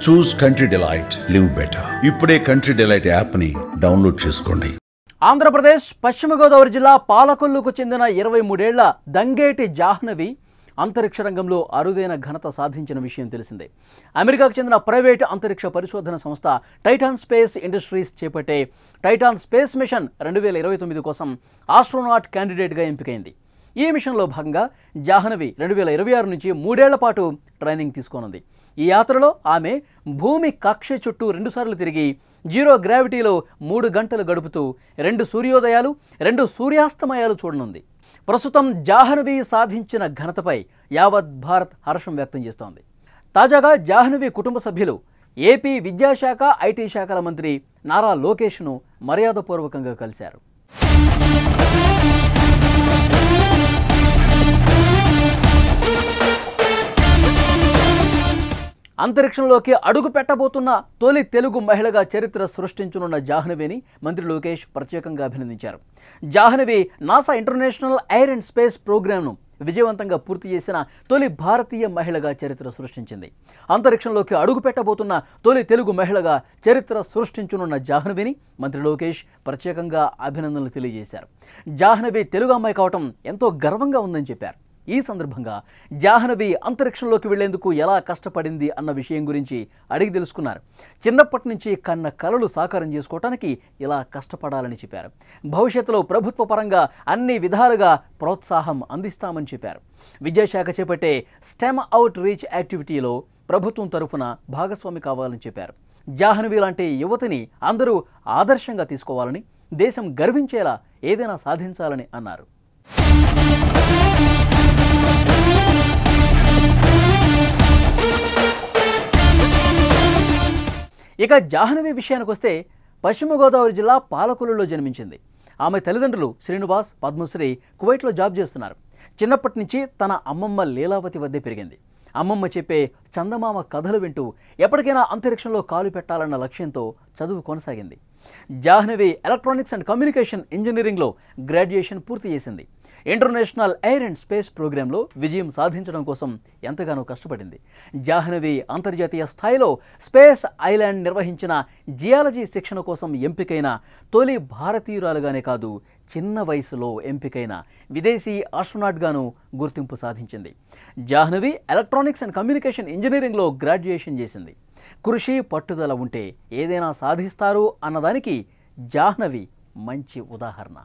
చూస్ country delight, live better. ఇప్పుడే country delight app ని download చేసుకోండి. ఆంధ్రప్రదేశ్ పశ్చిమ గోదావరి జిల్లా పాలకొల్లుకు చెందిన 23 ఏళ్ల దంగేటి జాహ్నవి అంతరిక్ష రంగంలో అరుదైన ఘనత సాధించిన విషయం తెలిసిందే. అమెరికాకు చెందిన ప్రైవేటు అంతరిక్ష పరిశోధన సంస్థ టైటాన్ స్పేస్ ఇండస్ట్రీస్ చేపట్టే టైటాన్ స్పేస్ మిషన్ 2029 కోసం ఆస్ట్రోనాట్ క్యాండిడేట్గా ఎంపికైంది. ఈ మిషన్లో భాగంగా జాహ్నవి 2026 నుంచి 3 ఏళ్ల పాటు ట్రైనింగ్ తీసుకోనుంది. ఈ యాత్రలో ఆమె భూమి కక్ష చుట్టూ 2 సార్లు తిరిగి జీరో గ్రావిటీలో 3 గంటలు గడుపుతూ 2 సూర్యోదయాలు 2 సూర్యాస్తమయాలు చూడనుంది. ప్రస్తుతం జాహ్నవి సాధించిన ఘనతపై యావత్ భారత్ హర్షం వ్యక్తం చేస్తోంది. తాజాగా జాహ్నవి కుటుంబ సభ్యులు ఏపీ విద్యాశాఖ ఐటీ శాఖల మంత్రి నారా లోకేష్ను మర్యాదపూర్వకంగా కలిశారు. అంతరిక్షంలోకి అడుగు పెట్టబోతున్న తొలి తెలుగు మహిళగా చరిత్ర సృష్టించనున్న జాహ్నవిని మంత్రి లోకేష్ ప్రత్యేకంగా అభినందించారు. Jahnavi NASA international air and space ప్రోగ్రామ్ను విజయవంతంగా పూర్తి చేసిన తొలి భారతీయ మహిళగా చరిత్ర సృష్టించింది. అంతరిక్షంలోకి అడుగు పెట్టబోతున్న తొలి తెలుగు మహిళగా చరిత్ర సృష్టించనున్న జాహ్నవిని మంత్రి లోకేష్ ప్రత్యేకంగా అభినందనలు తెలియజేశారు. జాహ్నవి తెలుగు అమ్మాయి కావటం ఎంతో గర్వంగా ఉందని చెప్పారు. ఈ సందర్భంగా జాహ్నవి అంతరిక్షంలోకి వెళ్లేందుకు ఎలా కష్టపడింది అన్న విషయం గురించి అడిగి తెలుసుకున్నారు. చిన్నప్పటి నుంచి కన్న కలలు సాకారం చేసుకోవటానికి ఇలా కష్టపడాలని చెప్పారు. భవిష్యత్తులో ప్రభుత్వ పరంగా అన్ని విధాలుగా ప్రోత్సాహం అందిస్తామని చెప్పారు. విద్యాశాఖ చేపట్టే స్టెమ్ అవుట్ రీచ్ యాక్టివిటీలో ప్రభుత్వం తరఫున భాగస్వామి కావాలని చెప్పారు. జాహ్నవి లాంటి యువతిని అందరూ ఆదర్శంగా తీసుకోవాలని, దేశం గర్వించేలా ఏదైనా సాధించాలని అన్నారు. ఇక జాహ్నవి విషయానికి వస్తే పశ్చిమ గోదావరి జిల్లా పాలకొల్లులో జన్మించింది. ఆమె తల్లిదండ్రులు శ్రీనివాస్, పద్మశ్రీ కువైట్లో జాబ్ చేస్తున్నారు. చిన్నప్పటి నుంచి తన అమ్మమ్మ లీలావతి వద్దే పెరిగింది. అమ్మమ్మ చెప్పే చందమామ కథలు వింటూ ఎప్పటికైనా అంతరిక్షంలో కాలు పెట్టాలన్న లక్ష్యంతో చదువు కొనసాగింది. జాహ్నవి ఎలక్ట్రానిక్స్ అండ్ కమ్యూనికేషన్ ఇంజనీరింగ్లో గ్రాడ్యుయేషన్ పూర్తి చేసింది. ఇంటర్నేషనల్ ఎయిర్ అండ్ స్పేస్ ప్రోగ్రాంలో విజయం సాధించడం కోసం ఎంతగానో కష్టపడింది. జాహ్నవి అంతర్జాతీయ స్థాయిలో స్పేస్ ఐలాండ్ నిర్వహించిన జియాలజీ శిక్షణ కోసం ఎంపికైన తొలి భారతీయురాలుగానే కాదు, చిన్న వయసులో ఎంపికైన విదేశీ ఆస్ట్రోనాట్గాను గుర్తింపు సాధించింది. జాహ్నవి ఎలక్ట్రానిక్స్ అండ్ కమ్యూనికేషన్ ఇంజనీరింగ్లో గ్రాడ్యుయేషన్ చేసింది. కృషి, పట్టుదల ఉంటే ఏదైనా సాధిస్తారు అన్నదానికి జాహ్నవి మంచి ఉదాహరణ.